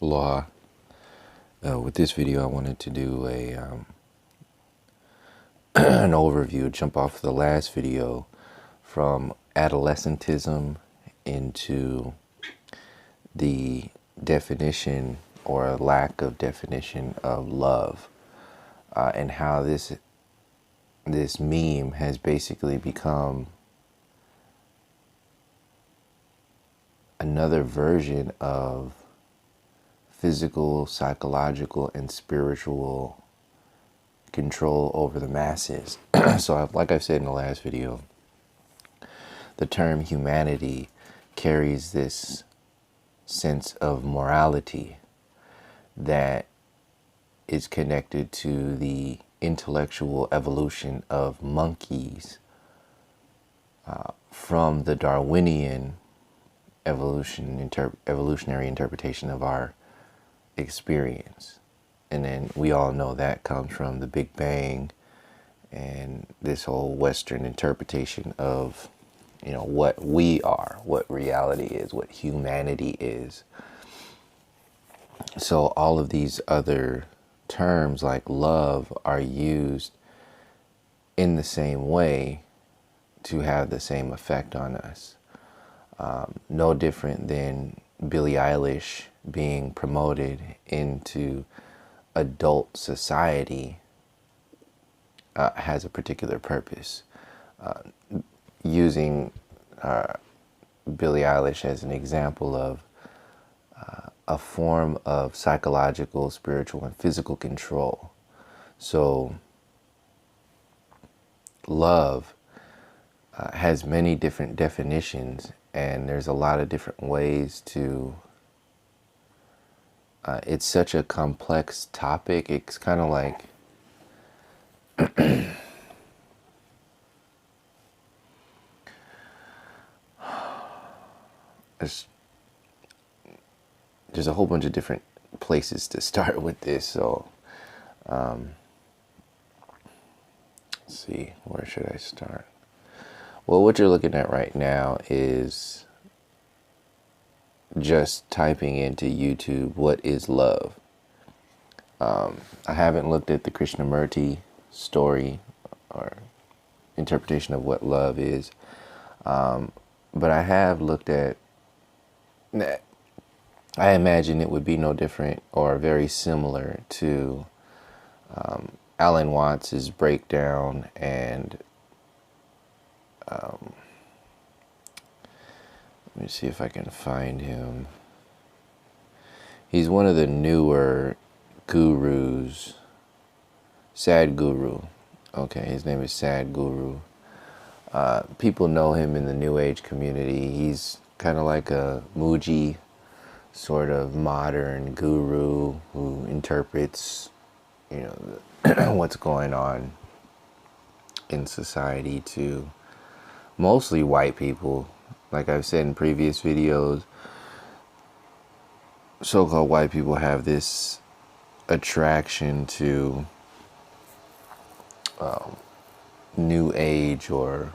Law. With this video, I wanted to do a an overview, jump off the last video from adolescentism into the definition or lack of definition of love, and how this meme has basically become another version of physical, psychological, and spiritual control over the masses. So like I said in the last video, the term humanity carries this sense of morality that is connected to the intellectual evolution of monkeys from the Darwinian evolutionary interpretation of our experience. And then we all know that comes from the Big Bang and this whole Western interpretation of, you know, what we are, what reality is, what humanity is. So all of these other terms like love are used in the same way to have the same effect on us. No different than Billie Eilish being promoted into adult society has a particular purpose. Using Billie Eilish as an example of a form of psychological, spiritual, and physical control. So love has many different definitions, and there's a lot of different ways to it's such a complex topic. It's kind of like there's a whole bunch of different places to start with this. So let's see, where should I start? Well, what you're looking at right now is just typing into YouTube, what is love? I haven't looked at the Krishnamurti story or interpretation of what love is, but I have looked at, I imagine it would be no different or very similar to Alan Watts' breakdown and let me see if I can find him. He's one of the newer gurus. Sadhguru. Okay, his name is Sadhguru. People know him in the New Age community. He's kind of like a Muji sort of modern guru who interprets, you know, what's going on in society to mostly white people. Like I've said in previous videos, so-called white people have this attraction to New Age or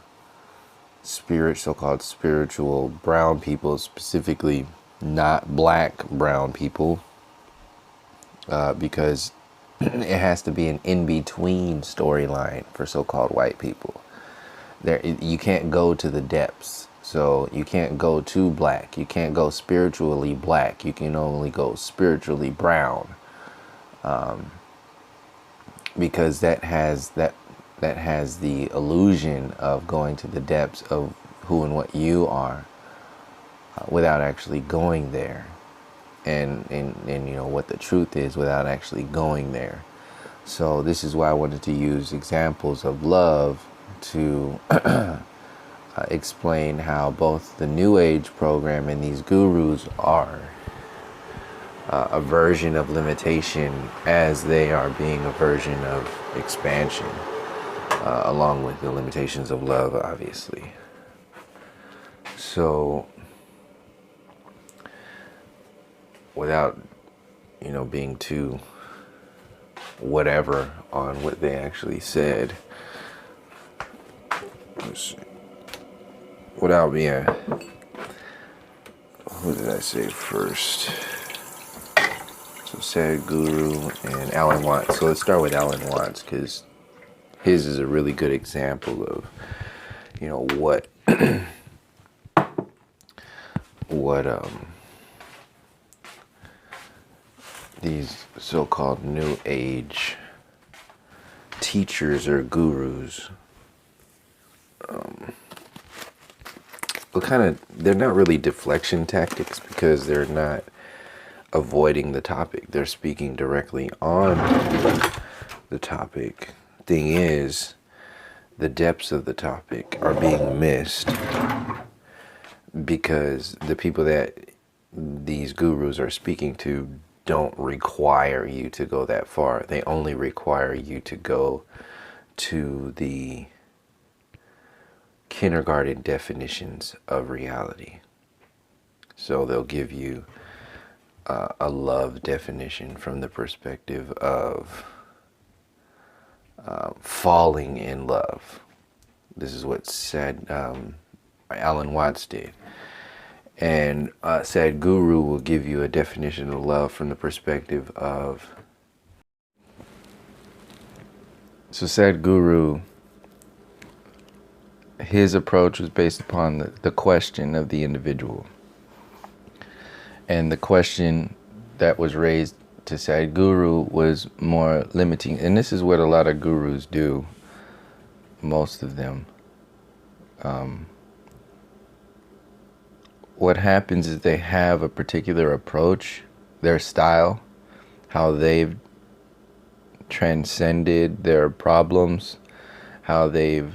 so-called spiritual brown people, specifically not black brown people, because it has to be an in-between storyline for so-called white people. You can't go to the depths. So you can't go too black. You can't go spiritually black. You can only go spiritually brown, because that has the illusion of going to the depths of who and what you are, without actually going there, and you know what the truth is without actually going there. So this is why I wanted to use examples of love to explain how both the New Age program and these gurus are a version of limitation as they are being a version of expansion, along with the limitations of love, obviously. So without, you know, being too whatever on what they actually said, let's see. Without being, who did I say first? Sadhguru and Alan Watts. So let's start with Alan Watts, because his is a really good example of, you know, what these so-called New Age teachers or gurus, they're not really deflection tactics, because they're not avoiding the topic. They're speaking directly on the topic. Thing is, the depths of the topic are being missed because the people that these gurus are speaking to don't require you to go that far. They only require you to go to the kindergarten definitions of reality. So they'll give you a love definition from the perspective of falling in love. This is what Alan Watts did. And Sadhguru will give you a definition of love from the perspective of... So Sadhguru, his approach was based upon the question of the individual. And the question that was raised to Sadhguru was more limiting. And this is what a lot of gurus do, most of them. What happens is they have a particular approach, their style, how they've transcended their problems, how they've,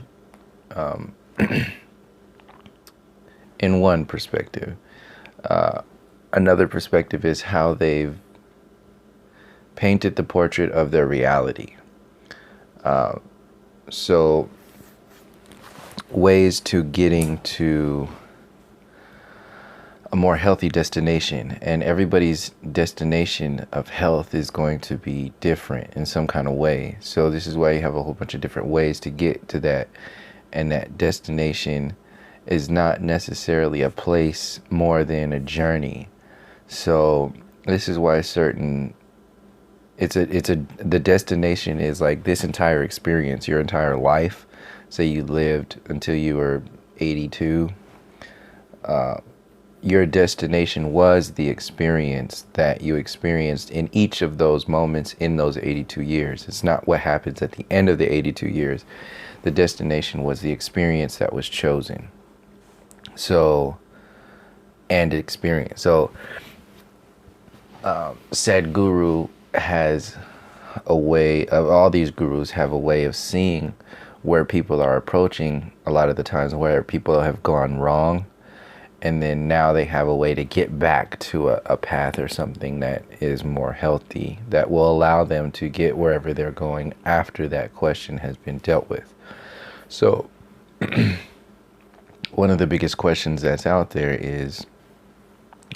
in one perspective. Another perspective is how they've painted the portrait of their reality. So ways to getting to a more healthy destination, and everybody's destination of health is going to be different in some kind of way. So this is why you have a whole bunch of different ways to get to that, and that destination is not necessarily a place more than a journey. So this is why the destination is like this entire experience, your entire life. Say you lived until you were 82. Your destination was the experience that you experienced in each of those moments in those 82 years. It's not what happens at the end of the 82 years. The destination was the experience that was chosen. So, and experience. So, Sadhguru has a way of, all these gurus have a way of seeing where people are approaching a lot of the times, where people have gone wrong. And then now they have a way to get back to a path or something that is more healthy, that will allow them to get wherever they're going after that question has been dealt with. So one of the biggest questions that's out there is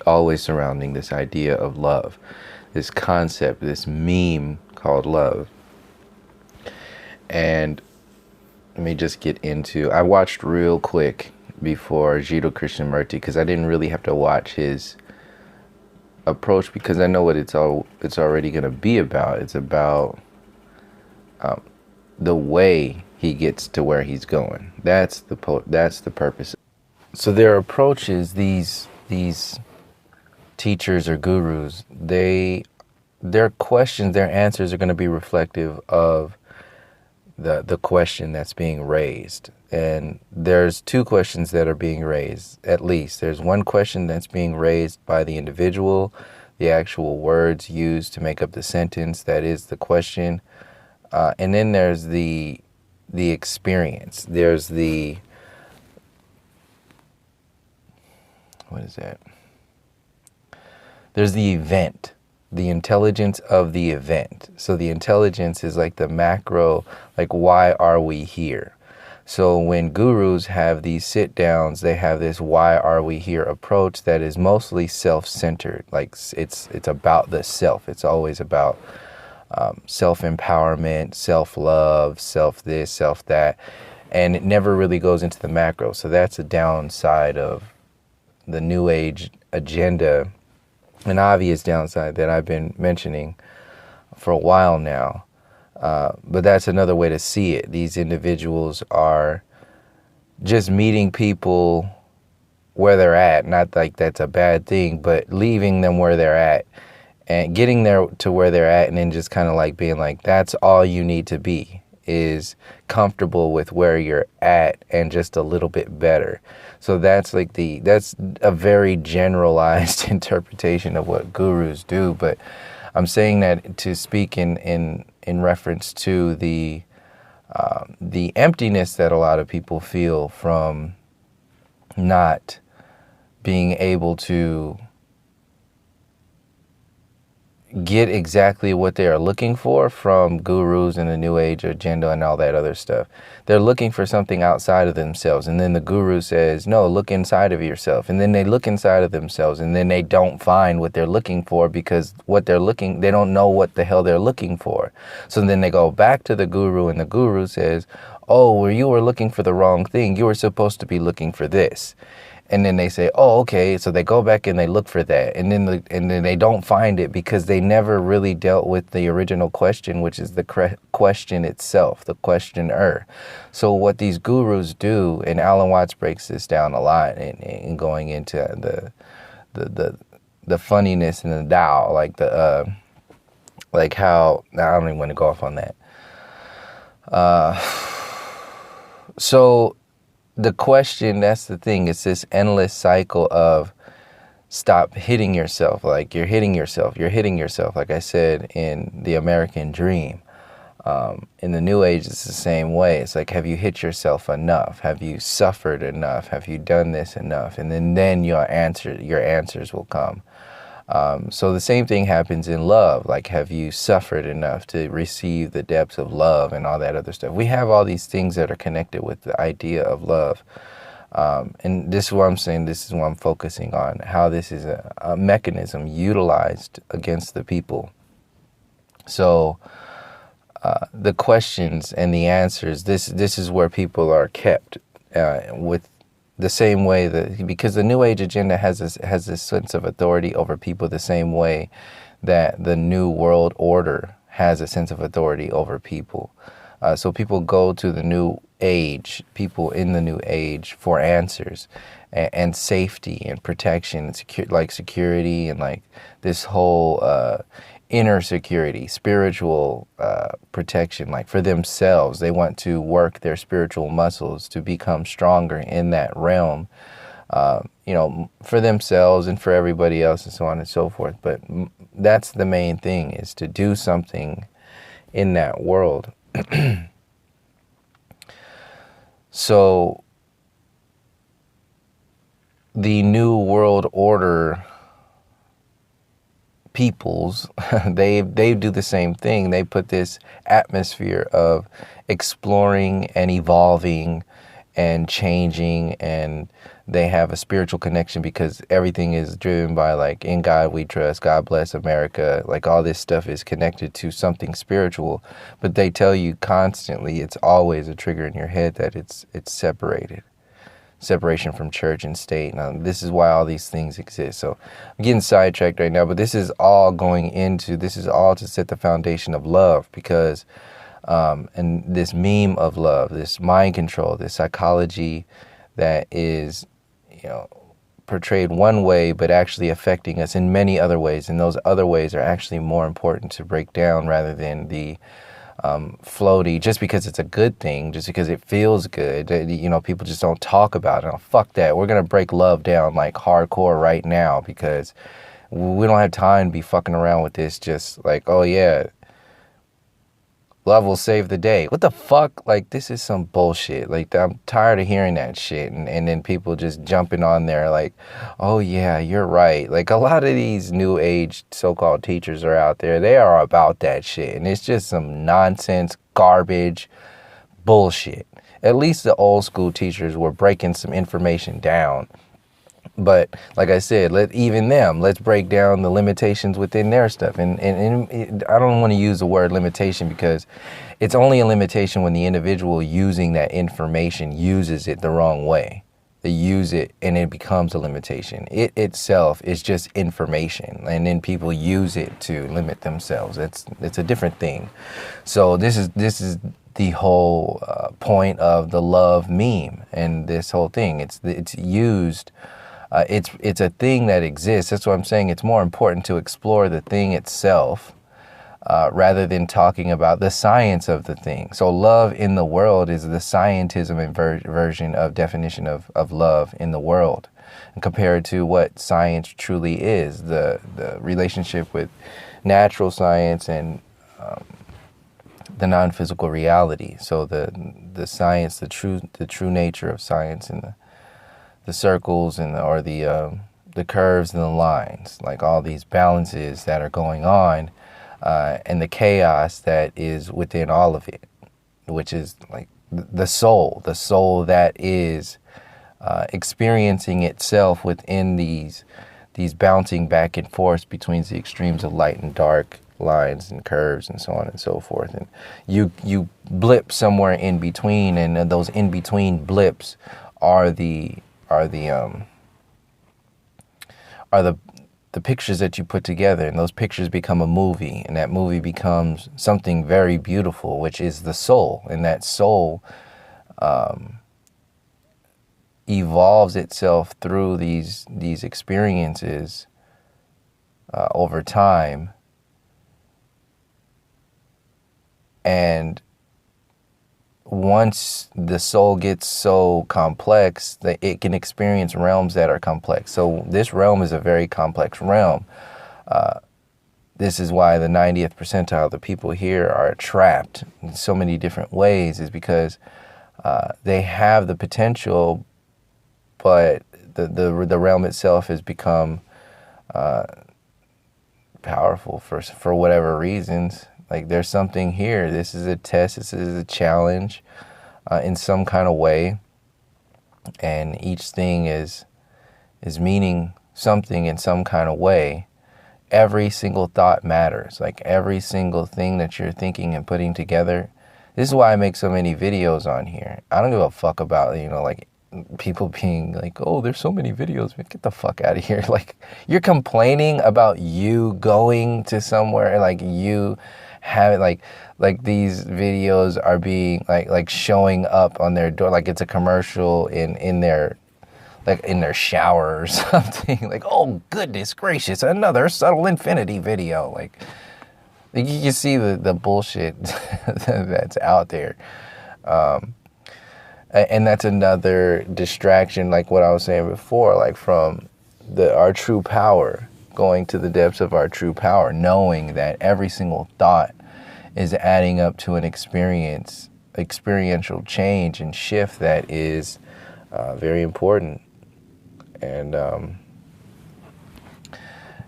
always surrounding this idea of love, this concept, this meme called love. And let me just get into, I watched real quick before Jiddu Krishnamurti, because I didn't really have to watch his approach, because I know what it's already going to be about. It's about the way he gets to where he's going. That's the purpose. So their approach is these teachers or gurus, their questions, their answers are going to be reflective of the question that's being raised. And there's two questions that are being raised, at least. There's one question that's being raised by the individual, the actual words used to make up the sentence, that is the question. And then there's the experience. There's what is that? There's the event, the intelligence of the event. So the intelligence is like the macro, like, why are we here? So when gurus have these sit downs, they have this why are we here approach that is mostly self-centered. Like it's about the self. It's always about self-empowerment, self-love, self-this, self-that. And it never really goes into the macro. So that's a downside of the New Age agenda, an obvious downside that I've been mentioning for a while now. But that's another way to see it. These individuals are just meeting people where they're at. Not like that's a bad thing, but leaving them where they're at and getting there to where they're at, and then just kind of like being like, that's all you need to be, is comfortable with where you're at and just a little bit better. So that's like that's a very generalized interpretation of what gurus do. But I'm saying that to speak in reference to the emptiness that a lot of people feel from not being able to get exactly what they are looking for from gurus and the New Age agenda and all that other stuff. They're looking for something outside of themselves, and then the guru says, no, look inside of yourself. And then they look inside of themselves, and then they don't find what they're looking for, because they don't know what the hell they're looking for. So then they go back to the guru, and the guru says, oh, well, you were looking for the wrong thing. You were supposed to be looking for this. And then they say, oh, okay. So they go back and they look for that. And then they don't find it, because they never really dealt with the original question, which is the question itself, the questioner. So what these gurus do, and Alan Watts breaks this down a lot in going into the funniness and the Tao, like how, I don't even want to go off on that. So the question, that's the thing, it's this endless cycle of stop hitting yourself. Like you're hitting yourself. Like I said, in the American dream. In the New Age, it's the same way. It's like, have you hit yourself enough? Have you suffered enough? Have you done this enough? And then your answers will come. So the same thing happens in love. Like, have you suffered enough to receive the depths of love and all that other stuff? We have all these things that are connected with the idea of love. And this is what I'm saying, this is what I'm focusing on, how this is a mechanism utilized against the people. So the questions and the answers, this is where people are kept with the same way that, because the New Age agenda has this sense of authority over people the same way that the New World Order has a sense of authority over people. So people go to the New Age, people in the New Age, for answers and safety and protection, and security, and like this whole inner security, spiritual protection, like for themselves. They want to work their spiritual muscles to become stronger in that realm, for themselves and for everybody else, and so on and so forth. But that's the main thing, is to do something in that world. So the New World Order peoples, they do the same thing. They put this atmosphere of exploring and evolving and changing, and they have a spiritual connection, because everything is driven by, like, in God we trust, God bless America, like all this stuff is connected to something spiritual. But they tell you constantly, it's always a trigger in your head that it's separation from church and state. Now, this is why all these things exist. So I'm getting sidetracked right now, but this is all to set the foundation of love, because and this meme of love, this mind control, this psychology that is, portrayed one way, but actually affecting us in many other ways. And those other ways are actually more important to break down, rather than the floaty, just because it's a good thing, just because it feels good. People just don't talk about it. Oh, fuck that. We're going to break love down like hardcore right now, because we don't have time to be fucking around with this. Just like, oh yeah, love will save the day. What the fuck? Like, this is some bullshit. Like, I'm tired of hearing that shit. And then people just jumping on there like, oh yeah, you're right. Like, a lot of these New Age so-called teachers are out there. They are about that shit. And it's just some nonsense, garbage, bullshit. At least the old school teachers were breaking some information down. But like I said, let's break down the limitations within their stuff. And I don't want to use the word limitation, because it's only a limitation when the individual using that information uses it the wrong way. They use it and it becomes a limitation. It itself is just information, and then people use it to limit themselves. It's a different thing. So this is the whole point of the love meme and this whole thing. It's used. It's a thing that exists. That's what I'm saying. It's more important to explore the thing itself rather than talking about the science of the thing. So love in the world is the Scientism version of definition of love in the world, and compared to what science truly is, the relationship with natural science and the non-physical reality. So the science, the true nature of science, and the circles and the curves and the lines, like all these balances that are going on. And the chaos that is within all of it, which is like the soul that is experiencing itself within these bouncing back and forth between the extremes of light and dark, lines and curves and so on and so forth. And you blip somewhere in between, and those in between blips are the pictures that you put together, and those pictures become a movie, and that movie becomes something very beautiful, which is the soul. And that soul evolves itself through these experiences over time, and once the soul gets so complex that it can experience realms that are complex. So this realm is a very complex realm. This is why the 90th percentile of the people here are trapped in so many different ways, is because they have the potential, but the realm itself has become powerful for whatever reasons. Like, there's something here. This is a test. This is a challenge in some kind of way. And each thing is meaning something in some kind of way. Every single thought matters. Like, every single thing that you're thinking and putting together. This is why I make so many videos on here. I don't give a fuck about, like, people being like, oh, there's so many videos. Get the fuck out of here. Like, you're complaining about you going to somewhere, like you have it, like these videos are being like showing up on their door, like it's a commercial in their, like in their shower or something. Like, oh goodness gracious, another subtle infinity video. Like you see the bullshit that's out there. And that's another distraction, like what I was saying before, like from our true power, going to the depths of our true power, knowing that every single thought is adding up to an experiential change and shift that is very important. And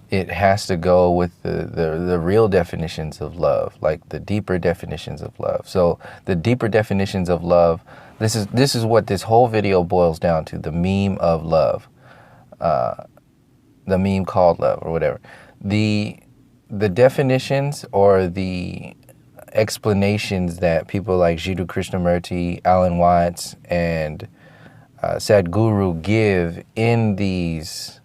it has to go with the real definitions of love, like the deeper definitions of love. So the deeper definitions of love, this is what this whole video boils down to, the meme of love. The meme called love, or whatever. The definitions or the explanations that people like Jiddu Krishnamurti, Alan Watts, and Sadhguru give in these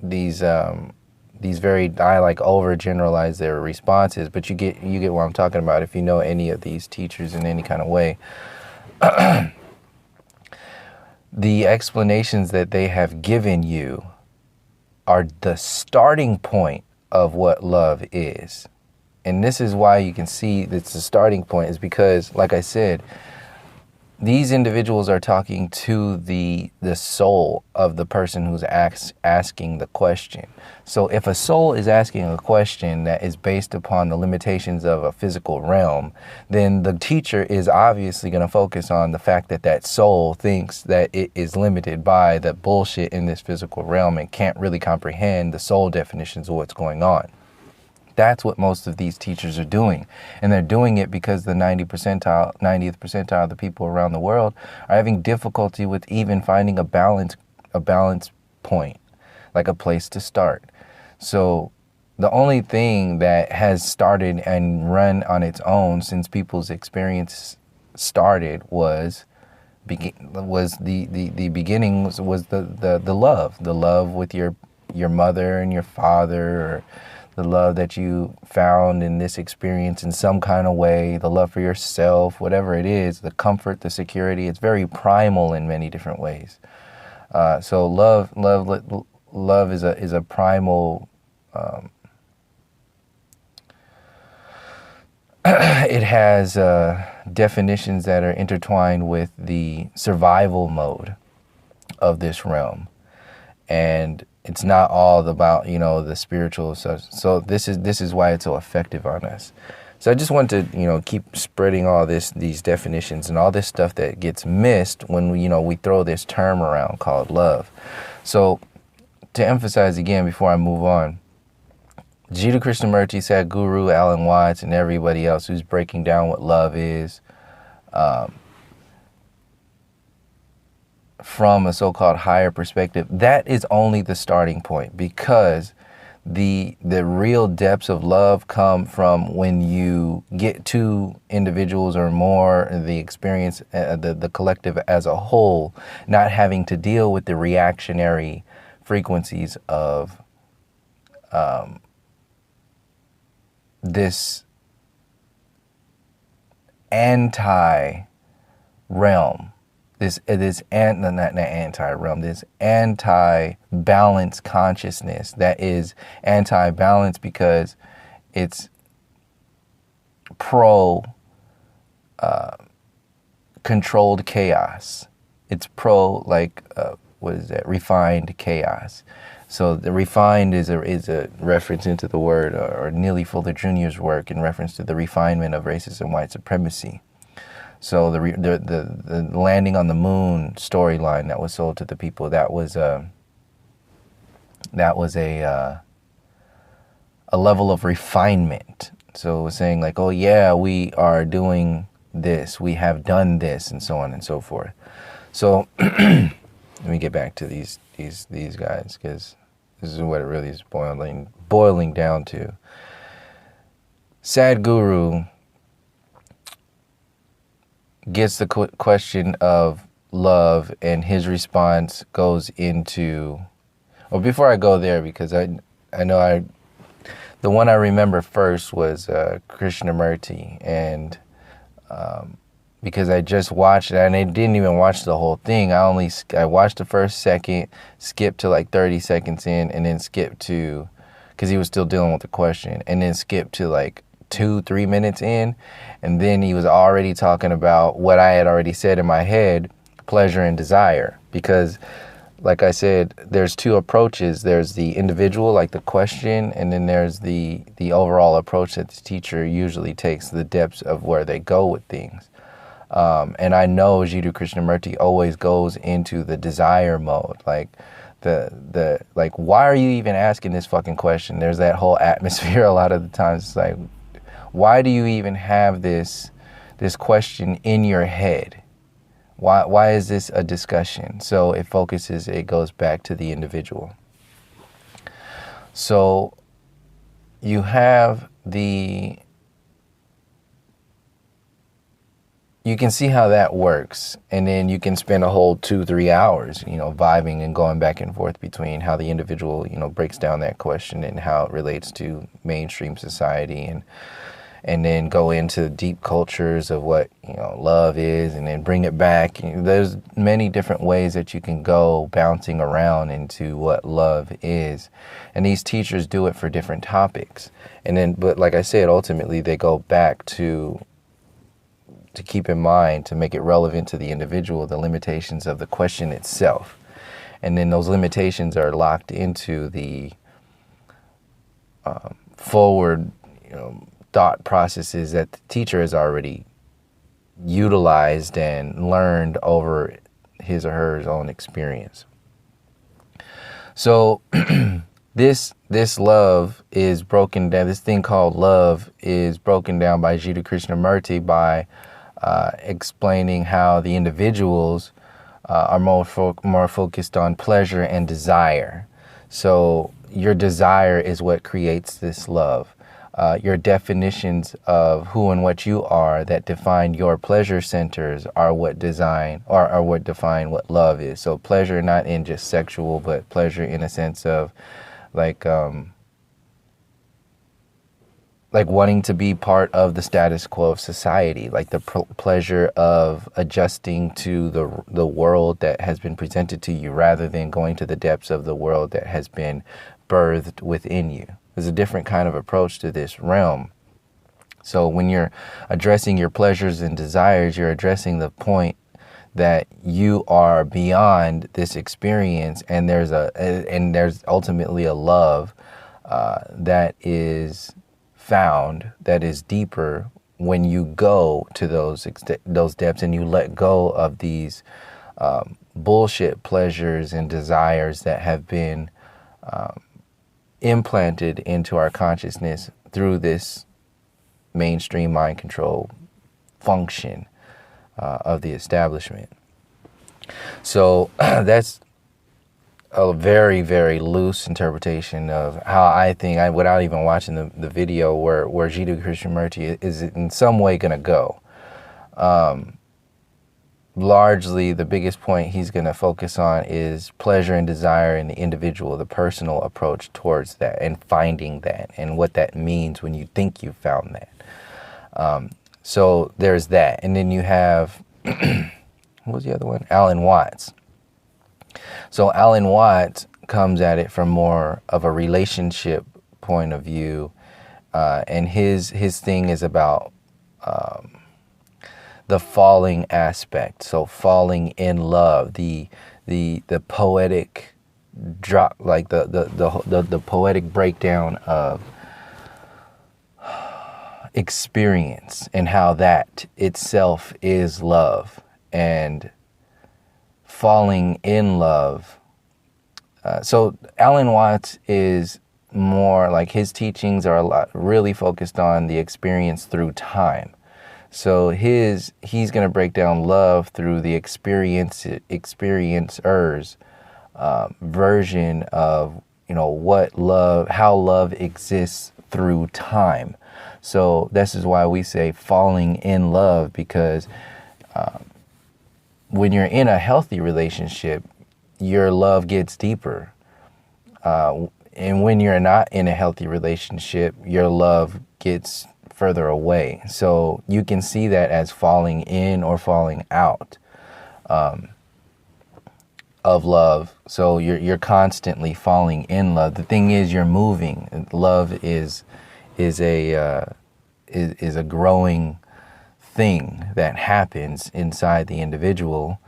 very, I like overgeneralize their responses, but you get what I'm talking about if you know any of these teachers in any kind of way. The explanations that they have given you are the starting point of what love is. And this is why you can see it's the starting point, is because, like I said, these individuals are talking to the soul of the person who's asking the question. So if a soul is asking a question that is based upon the limitations of a physical realm, then the teacher is obviously going to focus on the fact that that soul thinks that it is limited by the bullshit in this physical realm and can't really comprehend the soul definitions of what's going on. That's what most of these teachers are doing. And they're doing it because the 90th percentile of the people around the world are having difficulty with even finding a balance point, like a place to start. So the only thing that has started and run on its own since people's experience started was was the beginning was the love with your mother and your father, or the love that you found in this experience in some kind of way, the love for yourself, whatever it is, the comfort, the security. It's very primal in many different ways. So love is a primal. It has definitions that are intertwined with the survival mode of this realm, and it's not all about, you know, the spiritual stuff. So this is why it's so effective on us. So I just want to, you know, keep spreading all these definitions and all this stuff that gets missed when we throw this term around called love. So to emphasize again before I move on, Jiddu Krishnamurti, Sadhguru, Alan Watts, and everybody else who's breaking down what love is, from a so-called higher perspective, that is only the starting point, because the real depths of love come from when you get two individuals or more, the experience, the collective as a whole, not having to deal with the reactionary frequencies of this anti-realm. This this anti-balance consciousness that is anti-balance because it's pro controlled chaos. It's pro refined chaos. So the refined is a reference into the word, or Neely Fuller Jr.'s work in reference to the refinement of racism and white supremacy. So the landing on the moon storyline that was sold to the people, that was a level of refinement. So it was saying like, oh yeah, we are doing this, we have done this, and so on and so forth. So let me get back to these guys, because this is what it really is boiling down to. Sadhguru gets the question of love, and his response goes into, well, before I go there, because I know the one I remember first was Krishnamurti, and because I just watched it, and I didn't even watch the whole thing. I watched the first second, skipped to like 30 seconds in, and then skipped to, because he was still dealing with the question, and then skipped to like 2-3 minutes in, and then he was already talking about what I had already said in my head, pleasure and desire. Because like I said, there's two approaches. There's the individual, like the question, and then there's the overall approach that the teacher usually takes, the depths of where they go with things. And I know Jiddu Krishnamurti always goes into the desire mode, like like, why are you even asking this fucking question? There's that whole atmosphere a lot of the times. It's like, why do you even have this question in your head? Why is this a discussion? So it goes back to the individual. So you have you can see how that works, and then you can spend a whole 2-3 hours, vibing and going back and forth between how the individual, breaks down that question and how it relates to mainstream society, and then go into deep cultures of what, love is, and then bring it back. There's many different ways that you can go bouncing around into what love is. And these teachers do it for different topics. But like I said, ultimately they go back to keep in mind, to make it relevant to the individual, the limitations of the question itself. And then those limitations are locked into the forward, thought processes that the teacher has already utilized and learned over his or her own experience. So this love is broken down. This thing called love is broken down by Jiddu Krishnamurti by explaining how the individuals are more focused on pleasure and desire. So your desire is what creates this love. your definitions of who and what you are that define your pleasure centers are what design or are what define what love is. So pleasure not in just sexual, but pleasure in a sense of like wanting to be part of the status quo of society, like the pleasure of adjusting to the world that has been presented to you rather than going to the depths of the world that has been birthed within you. There's a different kind of approach to this realm. So when you're addressing your pleasures and desires, you're addressing the point that you are beyond this experience, and there's ultimately a love that is found, that is deeper when you go to those depths and you let go of these bullshit pleasures and desires that have been implanted into our consciousness through this mainstream mind control function of the establishment. So that's a very, very loose interpretation of how I think, without even watching the video, where Jiddu Krishnamurti is in some way going to go. Largely, the biggest point he's going to focus on is pleasure and desire in the individual, the personal approach towards that, and finding that, and what that means when you think you found that. So there's that. And then you have, what was the other one? Alan Watts. So Alan Watts comes at it from more of a relationship point of view, and his thing is about the falling aspect. So falling in love, the poetic drop, like the poetic breakdown of experience, and how that itself is love, and falling in love. So Alan Watts is more like, his teachings are really focused on the experience through time. So he's going to break down love through the experiencer's version of, how love exists through time. So this is why we say falling in love, because when you're in a healthy relationship, your love gets deeper. And when you're not in a healthy relationship, your love gets further away. So you can see that as falling in or falling out of love. So you're constantly falling in love. The thing is, you're moving. Love is a growing thing that happens inside the individual.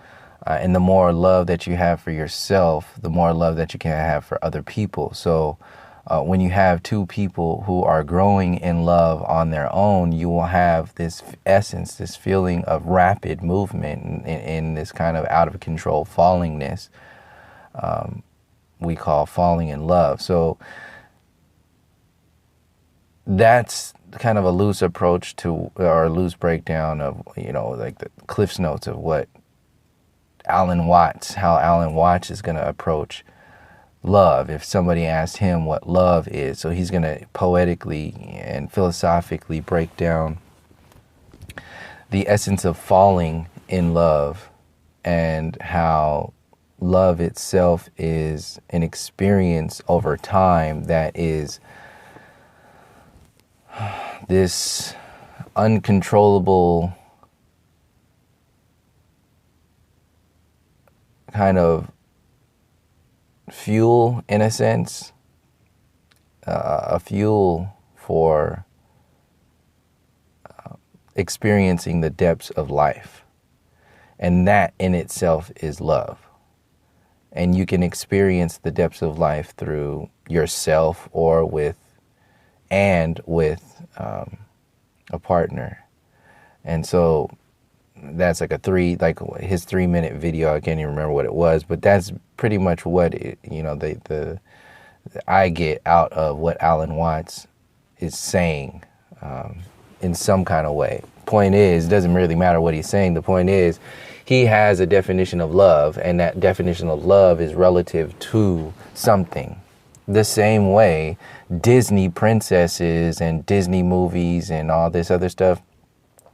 And the more love that you have for yourself, the more love that you can have for other people. So when you have two people who are growing in love on their own, you will have this essence, this feeling of rapid movement in this kind of out of control fallingness we call falling in love. So that's kind of a loose approach to, or a loose breakdown of, like the Cliff's Notes of what how Alan Watts is going to approach love. If somebody asked him what love is, so he's going to poetically and philosophically break down the essence of falling in love, and how love itself is an experience over time that is this uncontrollable kind of fuel, in a sense, a fuel for experiencing the depths of life. And that in itself is love. And you can experience the depths of life through yourself or with a partner. And so that's like his 3-minute video. I can't even remember what it was, but that's pretty much what I get out of what Alan Watts is saying in some kind of way. Point is, it doesn't really matter what he's saying. The point is, he has a definition of love, and that definition of love is relative to something. the same way Disney princesses and Disney movies and all this other stuff,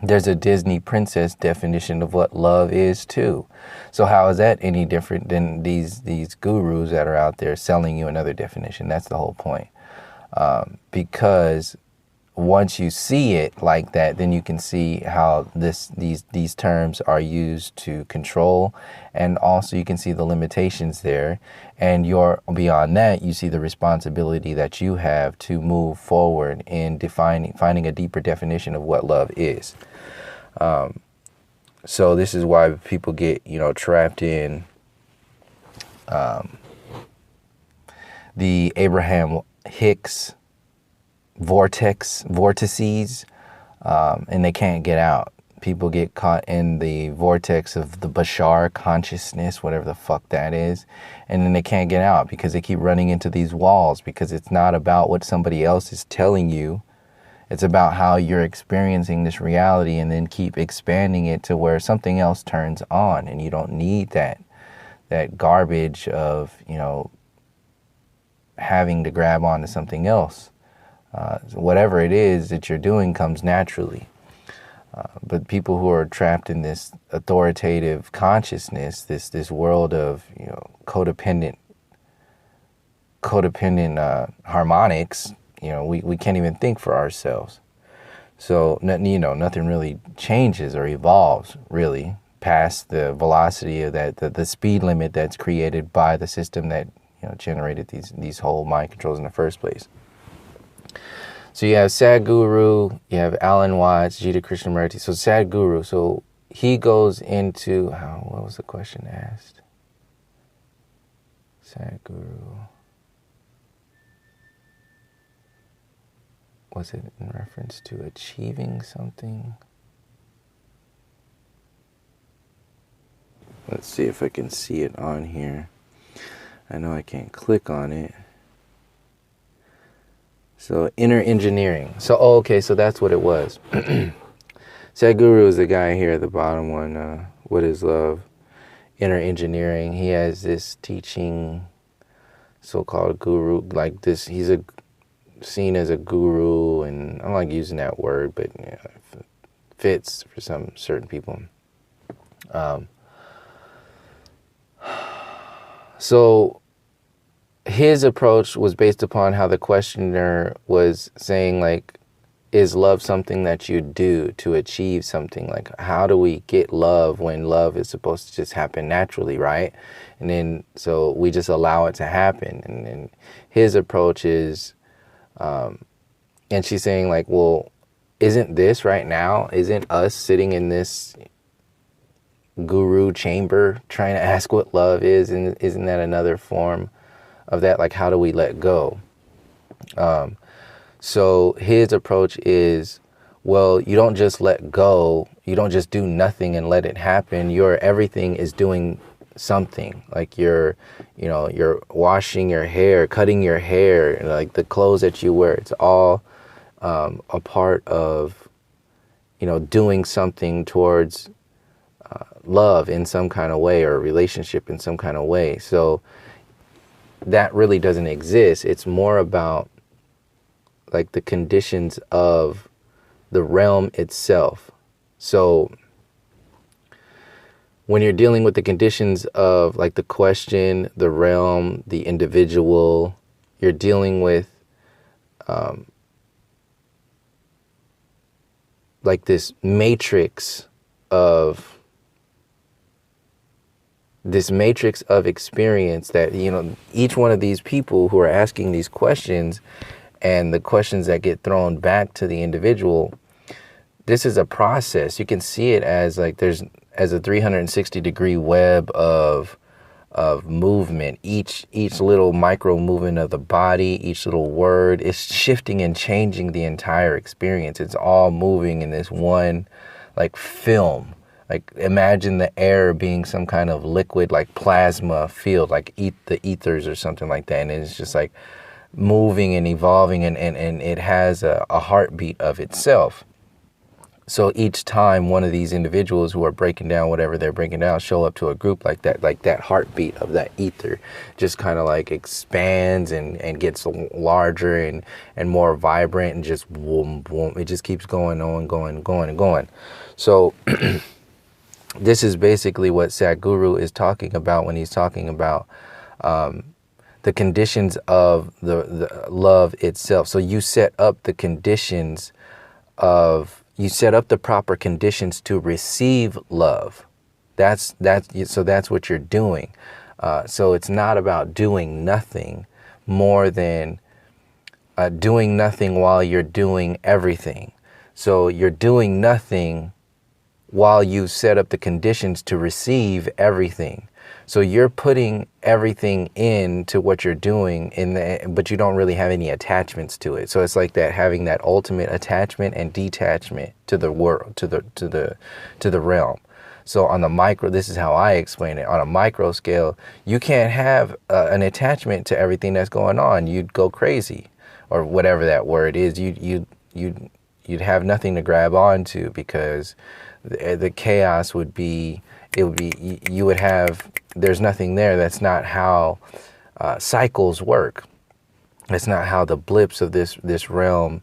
there's a Disney princess definition of what love is too. So how is that any different than these gurus that are out there selling you another definition? That's the whole point. Because once you see it like that, then you can see how these terms are used to control, and also you can see the limitations there. And beyond that, you see the responsibility that you have to move forward in finding a deeper definition of what love is. So this is why people get, trapped in the Abraham Hicks vortices, and they can't get out. People get caught in the vortex of the Bashar consciousness, whatever the fuck that is, and then they can't get out because they keep running into these walls, because it's not about what somebody else is telling you. It's about how you're experiencing this reality, and then keep expanding it to where something else turns on, and you don't need that garbage of, having to grab onto something else. Whatever it is that you're doing comes naturally. But people who are trapped in this authoritative consciousness, this world of, codependent harmonics, we can't even think for ourselves. So, nothing really changes or evolves really past the velocity of the speed limit that's created by the system that, generated these whole mind controls in the first place. So you have Sadhguru, you have Alan Watts, Jita Krishnamurti. So Sadhguru, so he goes into, what was the question asked? Sadhguru. Was it in reference to achieving something? Let's see if I can see it on here. I know I can't click on it. So inner engineering. So, okay, so that's what it was. Sadhguru is the guy here at the bottom one. What is love? Inner engineering. He has this teaching, so-called guru, like this. He's seen as a guru, and I don't like using that word, but it fits for some certain people. So his approach was based upon how the questioner was saying, like, is love something that you do to achieve something? Like, how do we get love when love is supposed to just happen naturally, right? And then, so we just allow it to happen. And then his approach is, and she's saying, like, well, isn't this right now, isn't us sitting in this guru chamber trying to ask what love is, and isn't that another form of that? Like, how do we let go? So his approach is, well, you don't just let go, you don't just do nothing and let it happen. Everything is doing something. Like you're washing your hair, cutting your hair, like the clothes that you wear, it's all a part of, doing something towards love in some kind of way, or a relationship in some kind of way. So that really doesn't exist. It's more about like the conditions of the realm itself. So when you're dealing with the conditions of like the question, the realm, the individual, you're dealing with like this matrix of experience that, each one of these people who are asking these questions, and the questions that get thrown back to the individual, this is a process. You can see it as like as a 360-degree web of movement. Each little micro movement of the body, each little word is shifting and changing the entire experience. It's all moving in this one like film. Like, imagine the air being some kind of liquid, like plasma field, like the ethers or something like that. And it's just like moving and evolving, and it has a heartbeat of itself. So each time one of these individuals who are breaking down whatever they're breaking down show up to a group like that heartbeat of that ether just kind of like expands and gets larger and more vibrant, and just boom, boom. It just keeps going on, going. So this is basically what Sadhguru is talking about when he's talking about the conditions of the love itself. So you set up the conditions you set up the proper conditions to receive love. That's what you're doing. So it's not about doing nothing more than doing nothing while you're doing everything. So you're doing nothing while you set up the conditions to receive everything. So you're putting everything into what you're doing but you don't really have any attachments to it. So it's like that, having that ultimate attachment and detachment to the world, to the realm. So on the micro, this is how I explain it. On a micro scale, you can't have an attachment to everything that's going on. You'd go crazy, or whatever that word is. You'd have nothing to grab onto, because the chaos would be. You would have, there's nothing there. That's not how cycles work. That's not how the blips of this realm,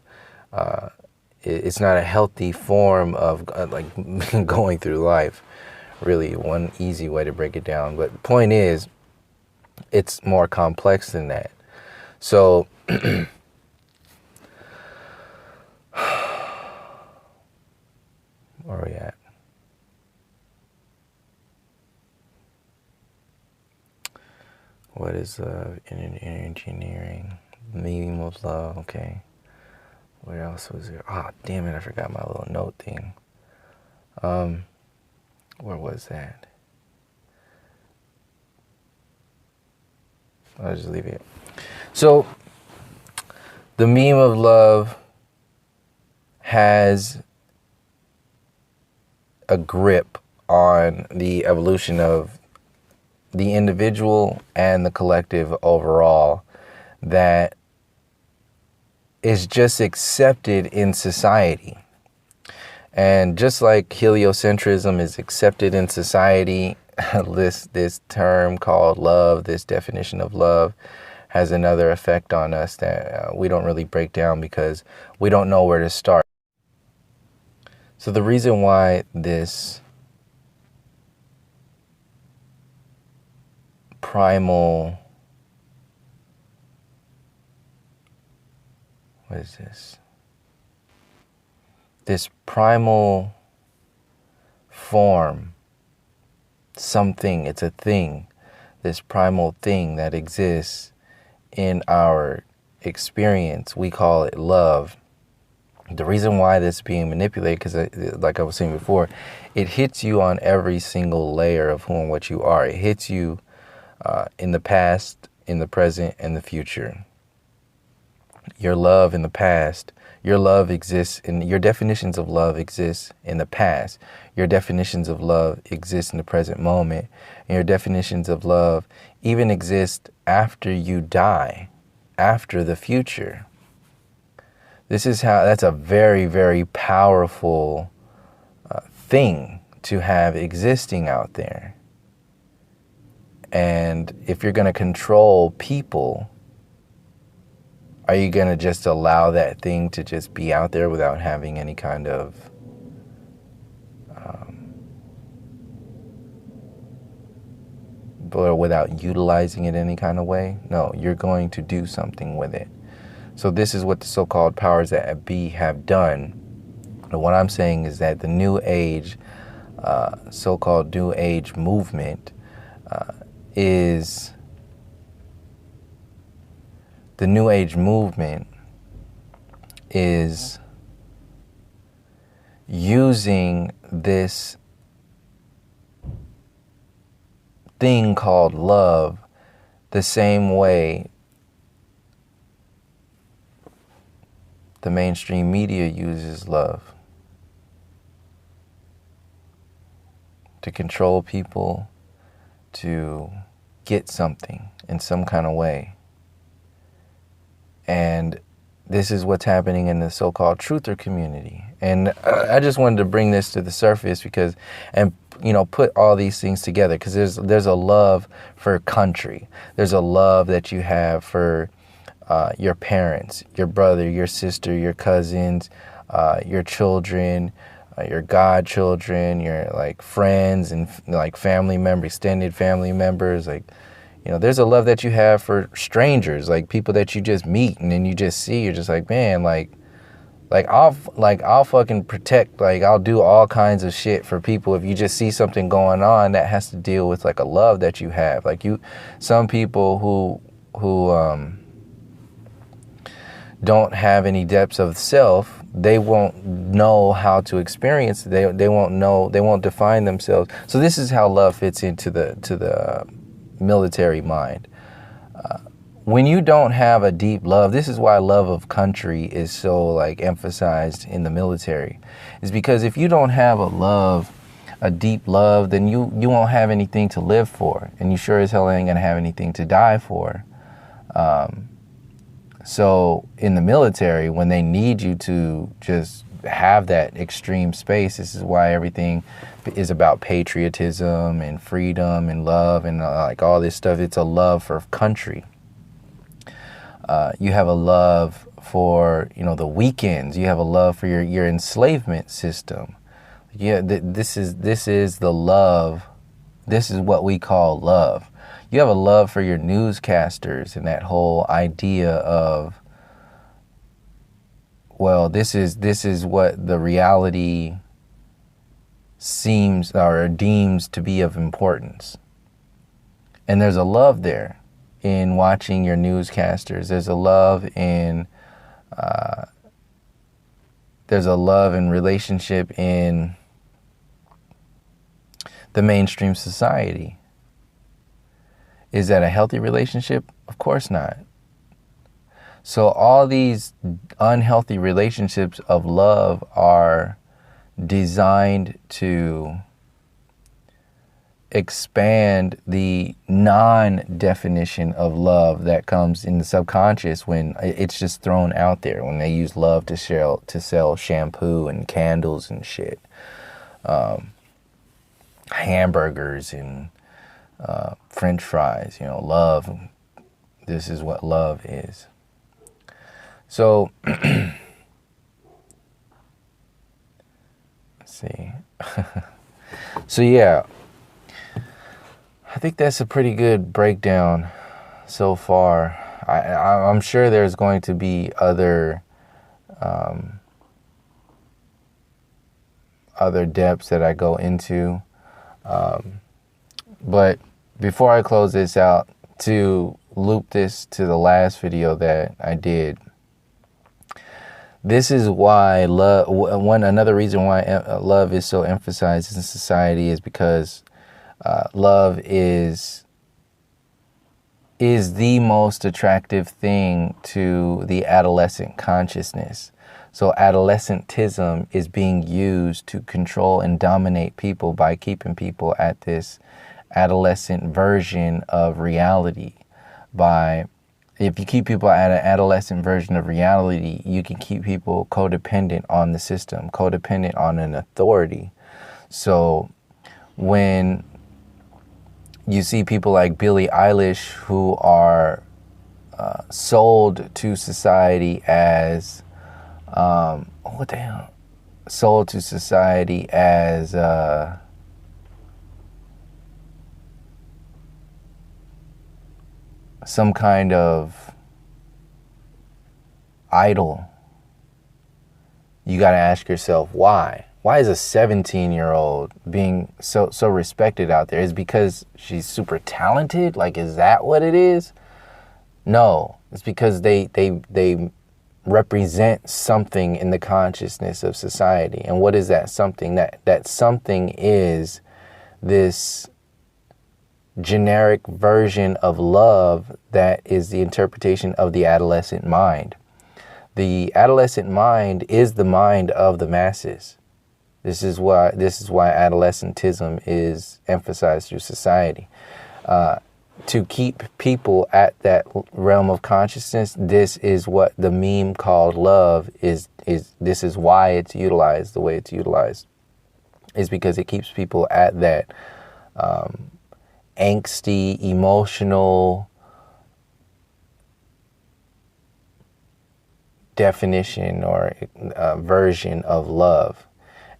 it's not a healthy form of like going through life. Really, one easy way to break it down. But the point is, it's more complex than that. So where are we at? What is engineering? Meaning of love, okay. What else was there? Oh, damn it, I forgot my little note thing. Where was that? I'll just leave it. So, the meme of love has a grip on the evolution of the individual and the collective overall that is just accepted in society. And just like heliocentrism is accepted in society, this term called love, this definition of love, has another effect on us that we don't really break down because we don't know where to start. So the reason why this primal, what is this? This primal form, something, it's a thing, this primal thing that exists in our experience, we call it love. The reason why this is being manipulated, because like I was saying before, it hits you on every single layer of who and what you are. It hits you in the past, in the present, and the future. Your love in the past, your love exists, and your definitions of love exist in the past. Your definitions of love exist in the present moment. And your definitions of love even exist after you die, after the future. This is how, that's a very, very powerful thing to have existing out there. And if you're going to control people, are you going to just allow that thing to just be out there without having any kind of or without utilizing it any kind of way? No, you're going to do something with it. So this is what the so-called powers that be have done. And what I'm saying is that the New Age, so-called New Age movement is... The New Age movement is using this thing called love the same way the mainstream media uses love to control people, to get something in some kind of way. And this is what's happening in the so-called truther community. And I just wanted to bring this to the surface because, and you know, put all these things together, because there's a love for country. There's a love that you have for your parents, your brother, your sister, your cousins, your children, your godchildren, your like friends and like family members, extended family members. Like, you know, there's a love that you have for strangers, like people that you just meet and then you just see. You're just like, man, like I'll fucking protect, like I'll do all kinds of shit for people if you just see something going on that has to deal with like a love that you have. Like some people who don't have any depths of self, they won't know how to experience. They won't know. They won't define themselves. So this is how love fits into the military mind. When you don't have a deep love, this is why love of country is so like emphasized in the military, is because if you don't have a deep love, then you won't have anything to live for, and you sure as hell ain't gonna have anything to die for. So in the military, when they need you to just have that extreme space, this is why everything is about patriotism and freedom and love and like all this stuff. It's a love for country. You have a love for, you know, the weekends. You have a love for your enslavement system. Yeah, this is the love. This is what we call love. You have a love for your newscasters and that whole idea of, well, this is what the reality seems or deems to be of importance. And there's a love there in watching your newscasters. There's a love in relationship in the mainstream society. Is that a healthy relationship? Of course not. So all these unhealthy relationships of love are designed to expand the non-definition of love that comes in the subconscious when it's just thrown out there, when they use love to sell shampoo and candles and shit, hamburgers and French fries. You know, love, this is what love is. So let's see. So yeah, I think that's a pretty good breakdown so far. I'm sure there's going to be other depths that I go into. But before I close this out, to loop this to the last video that I did, this is why love, another reason why love is so emphasized in society is because love is the most attractive thing to the adolescent consciousness. So adolescentism is being used to control and dominate people by keeping people at this adolescent version of reality. If you keep people at an adolescent version of reality, you can keep people codependent on the system, codependent on an authority. So when you see people like Billie Eilish who are sold to society as, sold to society as some kind of idol, you got to ask yourself why. Why is a 17-year-old being so respected out there? Is it because she's super talented? Like, is that what it is? No, it's because they represent something in the consciousness of society. And what is that something? That something is this generic version of love that is the interpretation of the adolescent mind. The adolescent mind is the mind of the masses. This is why adolescentism is emphasized through society. to keep people at that realm of consciousness, this is what the meme called love is. This is why it's utilized the way it's utilized, is because it keeps people at that angsty, emotional definition or version of love.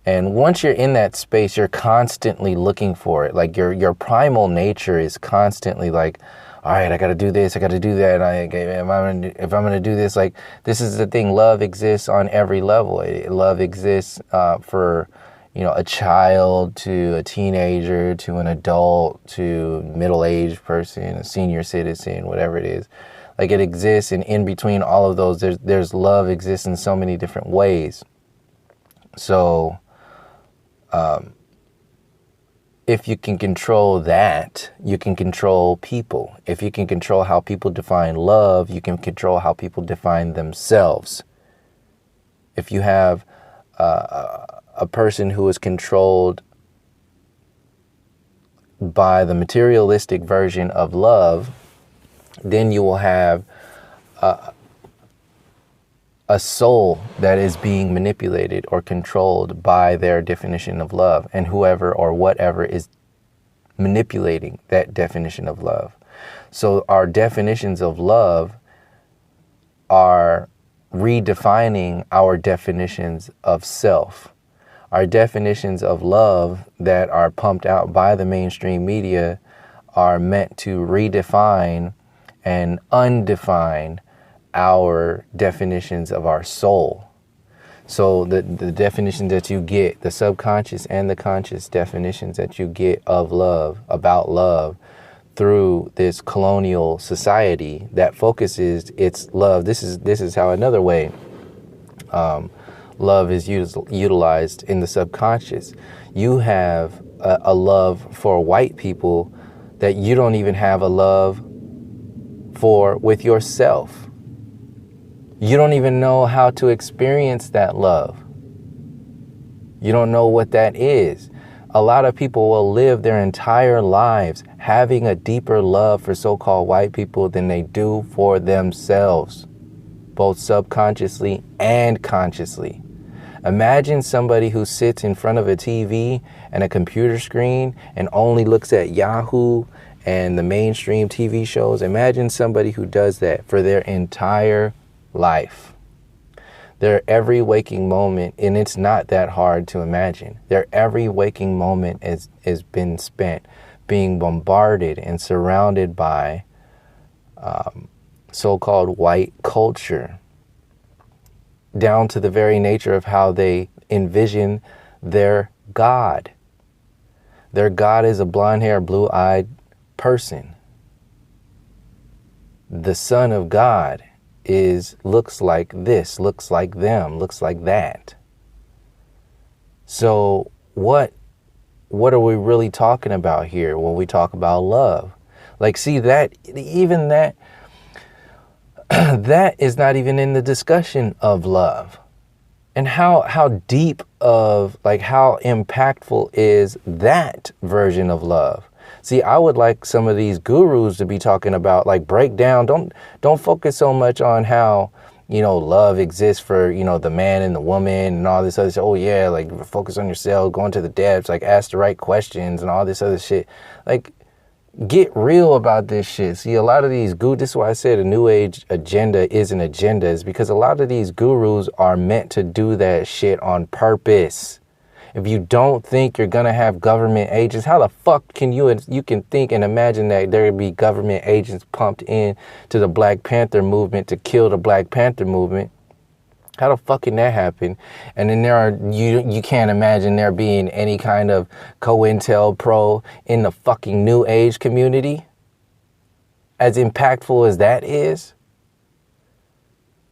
And once you're in that space, you're constantly looking for it. Like your primal nature is constantly like, all right, I got to do this, I got to do that. If I'm gonna do this, like, this is the thing. Love exists on every level. Love exists for, you know, a child to a teenager to an adult to middle-aged person, a senior citizen, whatever it is. Like, it exists, and in between all of those, there's love exists in so many different ways. So if you can control that, you can control people. If you can control how people define love, you can control how people define themselves. If you have a person who is controlled by the materialistic version of love, then you will have a soul that is being manipulated or controlled by their definition of love, and whoever or whatever is manipulating that definition of love. So our definitions of love are redefining our definitions of self. Our definitions of love that are pumped out by the mainstream media are meant to redefine and undefine our definitions of our soul. So the definitions that you get, the subconscious and the conscious definitions that you get of love, about love, through this colonial society that focuses its love. This is how another way love is utilized in the subconscious. You have a love for white people that you don't even have a love for with yourself. You don't even know how to experience that love. You don't know what that is. A lot of people will live their entire lives having a deeper love for so-called white people than they do for themselves, both subconsciously and consciously. Imagine somebody who sits in front of a TV and a computer screen and only looks at Yahoo and the mainstream TV shows. Imagine somebody who does that for their entire life. Their every waking moment, and it's not that hard to imagine, their every waking moment has been spent being bombarded and surrounded by so-called white culture, down to the very nature of how they envision their God. Their God is a blonde-haired, blue-eyed person. The Son of God looks like this, looks like them, looks like that. So what are we really talking about here when we talk about love? Like, see, that even that that is not even in the discussion of love. And how deep of, like, how impactful is that version of love? See, I would like some of these gurus to be talking about, like, break down. Don't focus so much on how, you know, love exists for, you know, the man and the woman and all this other shit. Oh yeah, like, focus on yourself, go into the depths, like, ask the right questions and all this other shit. Like, get real about this shit. See, a lot of these this is why I said a new age agenda is an agenda, is because a lot of these gurus are meant to do that shit on purpose. If you don't think you're gonna have government agents, how the fuck can you can think and imagine that there would be government agents pumped in to the Black Panther movement to kill the Black Panther movement? How the fuck can that happen? And then you can't imagine there being any kind of COINTELPRO in the fucking new age community, as impactful as that is.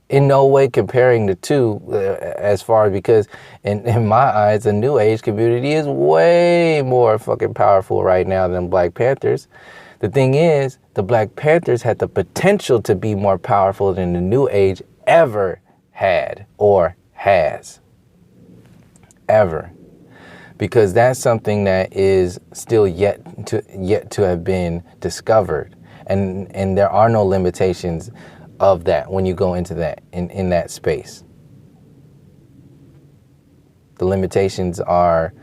In no way comparing the two as far, because in my eyes, the new age community is way more fucking powerful right now than Black Panthers. The thing is, the Black Panthers had the potential to be more powerful than the new age ever had or has. Ever. Because that's something that is still yet to have been discovered. And there are no limitations of that when you go into that, in that space. The limitations are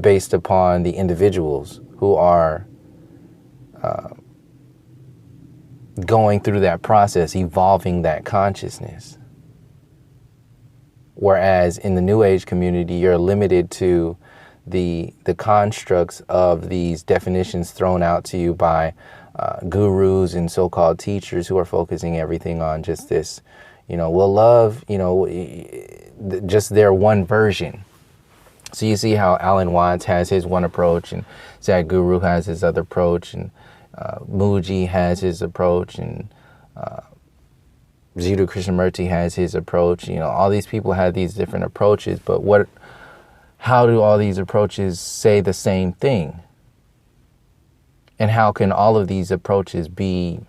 based upon the individuals who are going through that process, evolving that consciousness. Whereas in the New Age community, you're limited to the constructs of these definitions thrown out to you by gurus and so-called teachers who are focusing everything on just this, well, love, just their one version. So you see how Alan Watts has his one approach, and Sadhguru has his other approach, and Mooji has his approach, and Jiddu Krishnamurti has his approach. All these people have these different approaches, but how do all these approaches say the same thing? And how can all of these approaches be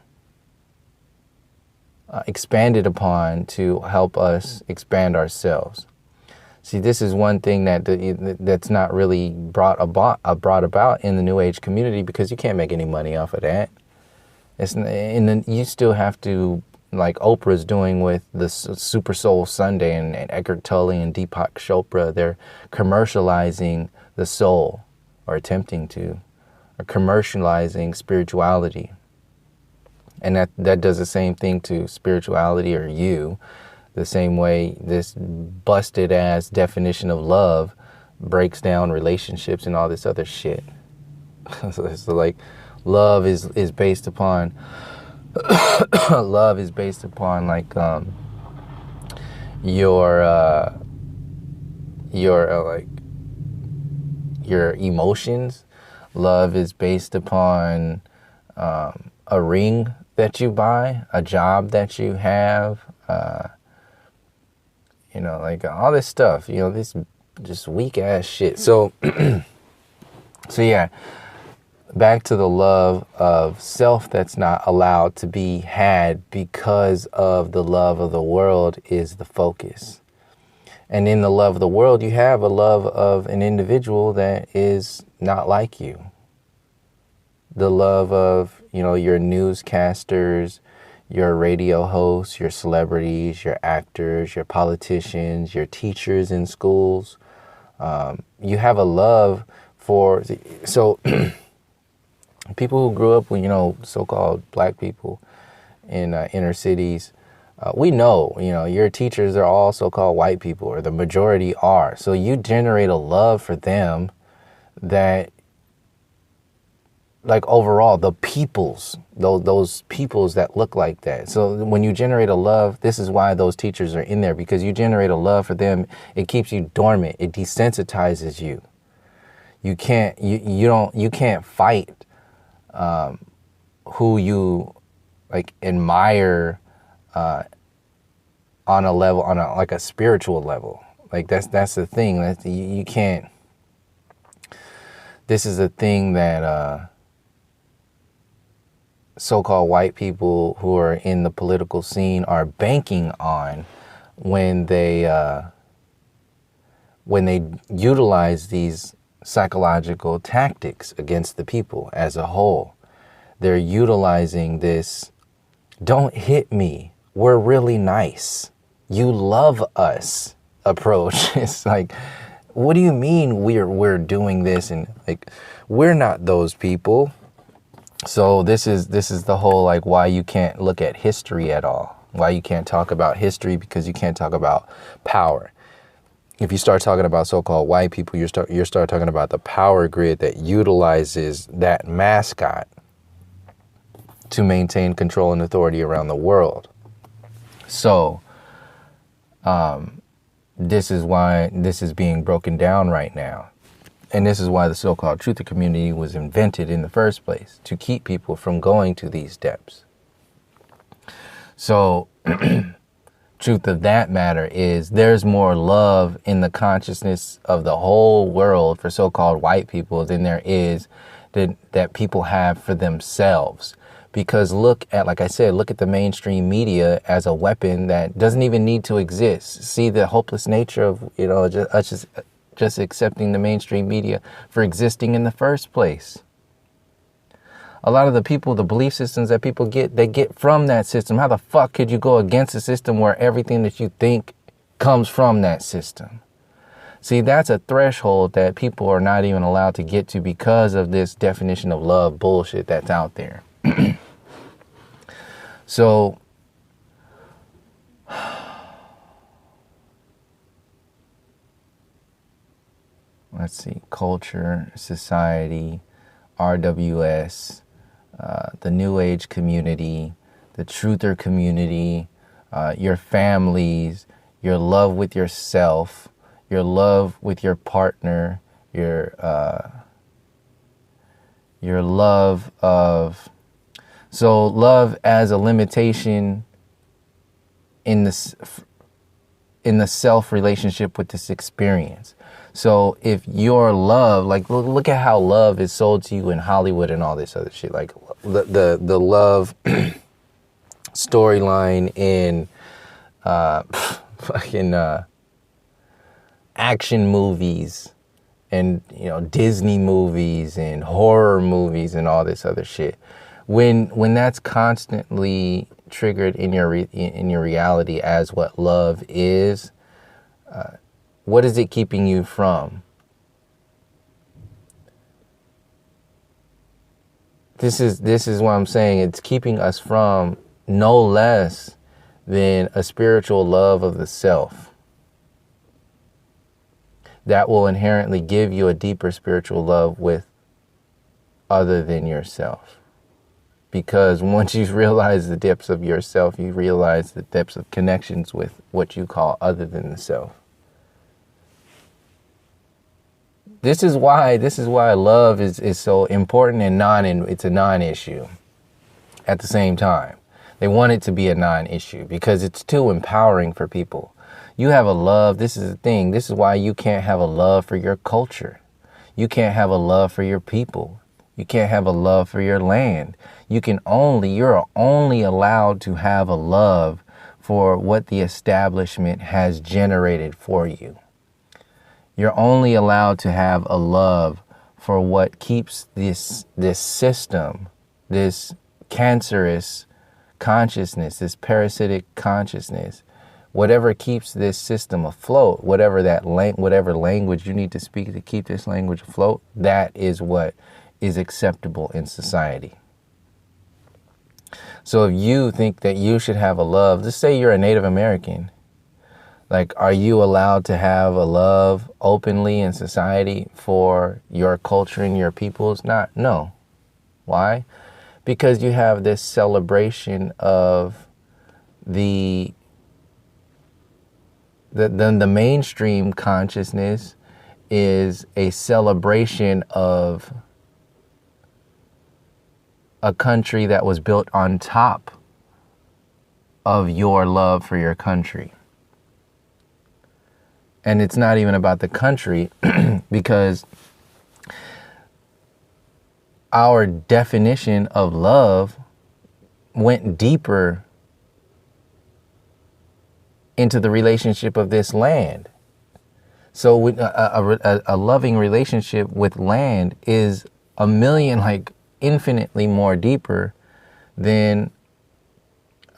expanded upon to help us expand ourselves? See, this is one thing that's not really brought about in the New Age community, because you can't make any money off of that. You still have to, like Oprah's doing with the Super Soul Sunday, and Eckhart Tolle and Deepak Chopra. They're commercializing the soul, or attempting to, or commercializing spirituality. And that does the same thing to spirituality, or you. The same way this busted ass definition of love breaks down relationships and all this other shit. So like, love is based upon love is based upon like your emotions. Love is based upon a ring that you buy, a job that you have, like all this stuff, this just weak ass shit. So yeah, back to the love of self that's not allowed to be had because of the love of the world is the focus. And in the love of the world, you have a love of an individual that is not like you. The love of, your newscasters, your radio hosts, your celebrities, your actors, your politicians, your teachers in schools. You have a love for, so people who grew up with, so-called black people in inner cities, we know, your teachers are all so-called white people, or the majority are. So you generate a love for them that, like, overall, the peoples, those peoples that look like that. So when you generate a love, this is why those teachers are in there, because you generate a love for them. It keeps you dormant. It desensitizes you. You can't, you can't fight who you like admire on a level, like a spiritual level. Like that's the thing. You can't. This is a thing that so-called white people who are in the political scene are banking on when they utilize these psychological tactics against the people as a whole. They're utilizing this, don't hit me, we're really nice, you love us approach. It's like, what do you mean we're doing this? And like, we're not those people. So this is the whole, like, why you can't look at history at all. Why you can't talk about history, because you can't talk about power. If you start talking about so-called white people, you start talking about the power grid that utilizes that mascot to maintain control and authority around the world. So this is why this is being broken down right now. And this is why the so-called truther community was invented in the first place, to keep people from going to these depths. So truth of that matter is, there's more love in the consciousness of the whole world for so-called white people than there is that people have for themselves. Because look at, like I said, look at the mainstream media as a weapon that doesn't even need to exist. See the hopeless nature of, just accepting the mainstream media for existing in the first place. A lot of the people, the belief systems that people get, they get from that system. How the fuck could you go against a system where everything that you think comes from that system? See, that's a threshold that people are not even allowed to get to because of this definition of love bullshit that's out there. So, let's see, culture, society, RWS, the New Age community, the Truther community, your families, your love with yourself, your love with your partner, your love of, so love as a limitation in the self relationship with this experience. So if your love, like look at how love is sold to you in Hollywood and all this other shit, like the love storyline in fucking action movies and, you know, Disney movies and horror movies and all this other shit. When that's constantly triggered in your reality as what love is, what is it keeping you from? This is what I'm saying. It's keeping us from no less than a spiritual love of the self that will inherently give you a deeper spiritual love with other than yourself. Because once you realize the depths of yourself, you realize the depths of connections with what you call other than the self. This is why love is so important and it's a non-issue at the same time. They want it to be a non-issue because it's too empowering for people. You have a love, this is the thing, this is why you can't have a love for your culture. You can't have a love for your people. You can't have a love for your land. You're only allowed to have a love for what the establishment has generated for you. You're only allowed to have a love for what keeps this system, this cancerous consciousness, this parasitic consciousness, whatever keeps this system afloat, whatever language you need to speak to keep this language afloat, that is what is acceptable in society. So if you think that you should have a love, let's say you're a Native American, like, are you allowed to have a love openly in society for your culture and your peoples? No. Why? Because you have this celebration of the mainstream consciousness is a celebration of a country that was built on top of your love for your country. And it's not even about the country because our definition of love went deeper into the relationship of this land. So a loving relationship with land is infinitely more deeper than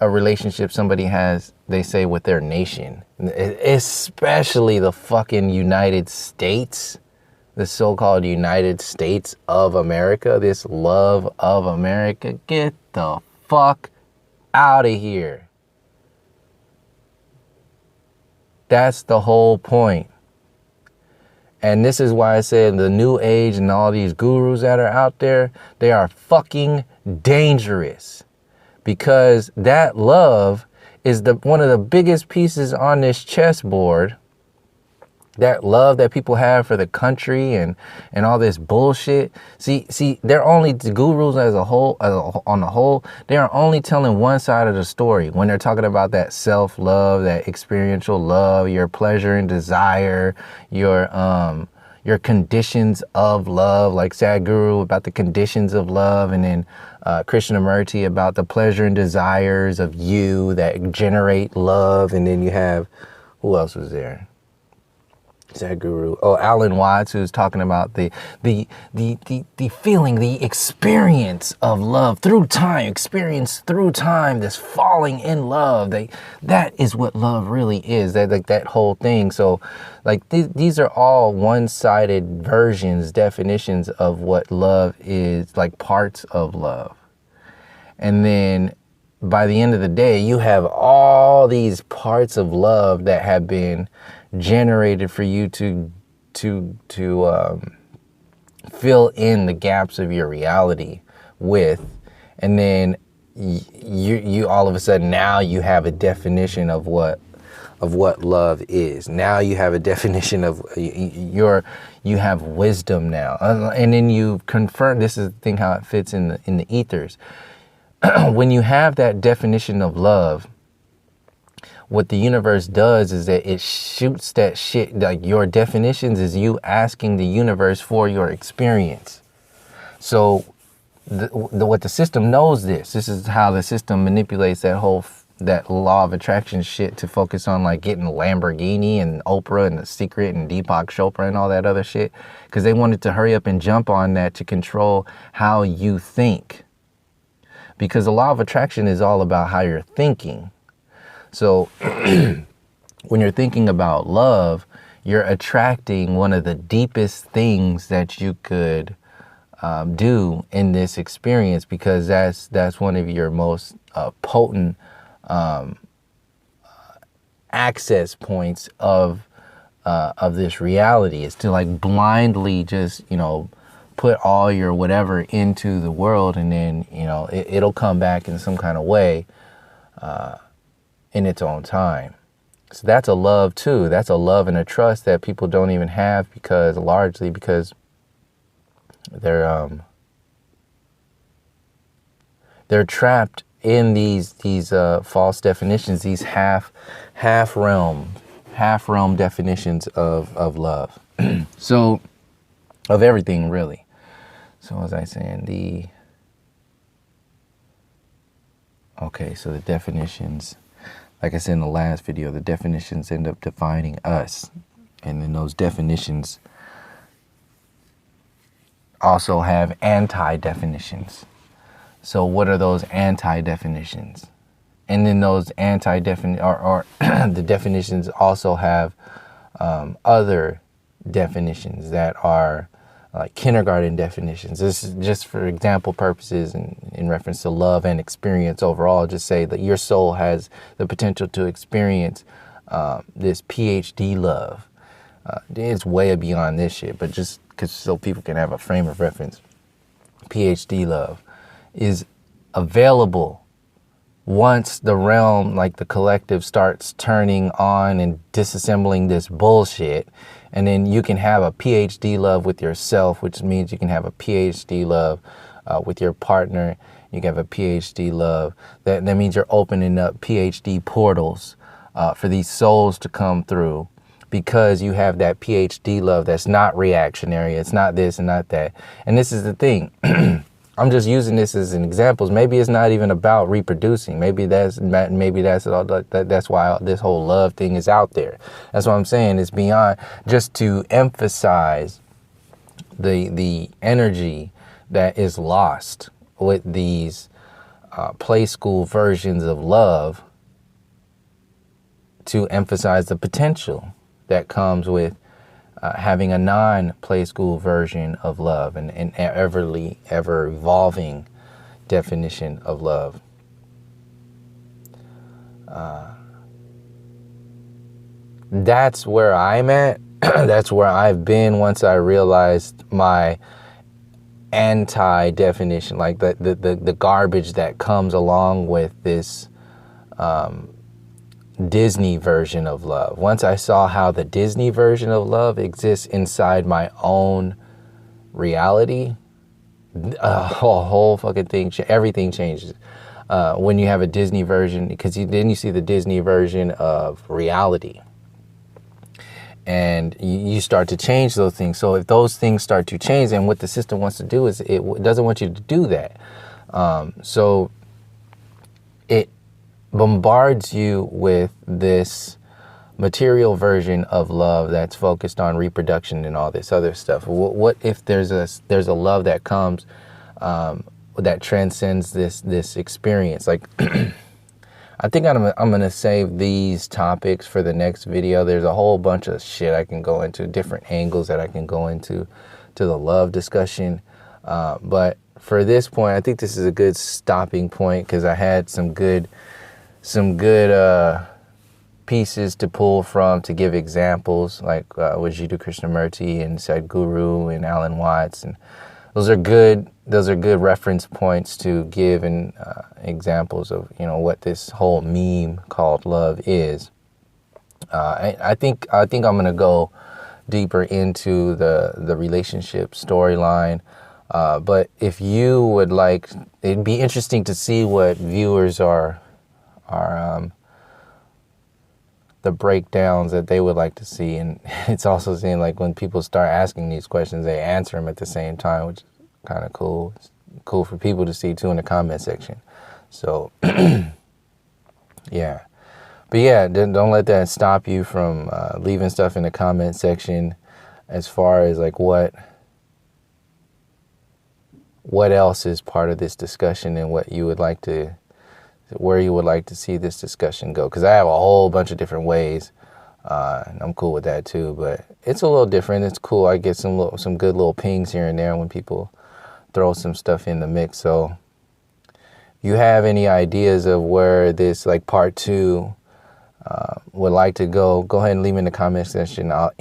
a relationship somebody has, they say, with their nation, especially the fucking United States, the so-called United States of America, this love of America. Get the fuck out of here. That's the whole point. And this is why I said the New Age and all these gurus that are out there, they are fucking dangerous. Because that love is one of the biggest pieces on this chessboard. That love that people have for the country and all this bullshit. See, they're only the gurus as a whole, on the whole, they are only telling one side of the story when they're talking about that self-love, that experiential love, your pleasure and desire, your conditions of love, like Sadhguru about the conditions of love, and then Krishnamurti about the pleasure and desires of you that generate love, and then you have, who else was there? Sadhguru. Oh, Alan Watts, who's talking about the feeling, the experience of love through time, experience through time, this falling in love. That is what love really is. That whole thing. So, like these are all one-sided versions, definitions of what love is, like parts of love. And then by the end of the day, you have all these parts of love that have been generated for you to fill in the gaps of your reality with, and then you all of a sudden now you have a definition of what love is. Now you have a definition of you have wisdom now, and then you confirm. This is the thing, how it fits in the ethers. When you have that definition of love, what the universe does is that it shoots that shit, like your definitions is you asking the universe for your experience. So what the system knows this is how the system manipulates that law of attraction shit to focus on like getting Lamborghini and Oprah and The Secret and Deepak Chopra and all that other shit. Because they wanted to hurry up and jump on that to control how you think. Because the law of attraction is all about how you're thinking. So when you're thinking about love, you're attracting one of the deepest things that you could do in this experience, because that's one of your most potent access points of this reality, is to like blindly just, put all your whatever into the world, and then, it'll come back in some kind of way in its own time. So that's a love too. That's a love and a trust that people don't even have, largely because they're trapped in these false definitions, these half realm definitions of love. So of everything really. So as I saying, so the definitions, like I said in the last video, the definitions end up defining us. And then those definitions also have anti-definitions. So what are those anti-definitions? And then those or the definitions also have other definitions that are like kindergarten definitions. This is just for example purposes and in reference to love and experience overall. Just say that your soul has the potential to experience this PhD love. It's way beyond this shit, but just so people can have a frame of reference. PhD love is available once the realm, like the collective, starts turning on and disassembling this bullshit. And then you can have a PhD love with yourself, which means you can have a PhD love with your partner. You can have a PhD love. That means you're opening up PhD portals for these souls to come through, because you have that PhD love that's not reactionary. It's not this and not that. And this is the thing. I'm just using this as an example. Maybe it's not even about reproducing. Maybe that's why this whole love thing is out there. That's what I'm saying. It's beyond, just to emphasize the energy that is lost with these play school versions of love, to emphasize the potential that comes with having a non-play school version of love, and an ever evolving definition of love. That's where I'm at. That's where I've been once I realized my anti-definition, like the garbage that comes along with this Disney version of love. Once I saw how the Disney version of love exists inside my own reality, a whole fucking thing, everything changes. When you have a Disney version, because then you see the Disney version of reality, and you start to change those things. So if those things start to change, and what the system wants to do is it doesn't want you to do that. So it bombards you with this material version of love that's focused on reproduction and all this other stuff. What if there's a love that comes that transcends this experience? Like, I think I'm gonna save these topics for the next video. There's a whole bunch of shit I can go into, different angles that I can go into to the love discussion. But for this point, I think this is a good stopping point because I had some good pieces to pull from to give examples, like with Jiddu Krishnamurti and Sadhguru and Alan Watts, and those are good reference points to give and examples of, you know, what this whole meme called love is. I think I'm gonna go deeper into the relationship storyline. But if you would like, it'd be interesting to see what viewers are the breakdowns that they would like to see. And it's also seeing, like, when people start asking these questions, they answer them at the same time, which is kind of cool. It's cool for people to see too in the comment section. So yeah, but yeah, don't let that stop you from leaving stuff in the comment section as far as like what else is part of this discussion and what you would like to, where you would like to see this discussion go. Because I have a whole bunch of different ways, and I'm cool with that too. But it's a little different. It's cool. I get some good little pings here and there when people throw some stuff in the mix. So if you have any ideas of where this, like, part 2 would like to go ahead and leave me in the comment section. I'll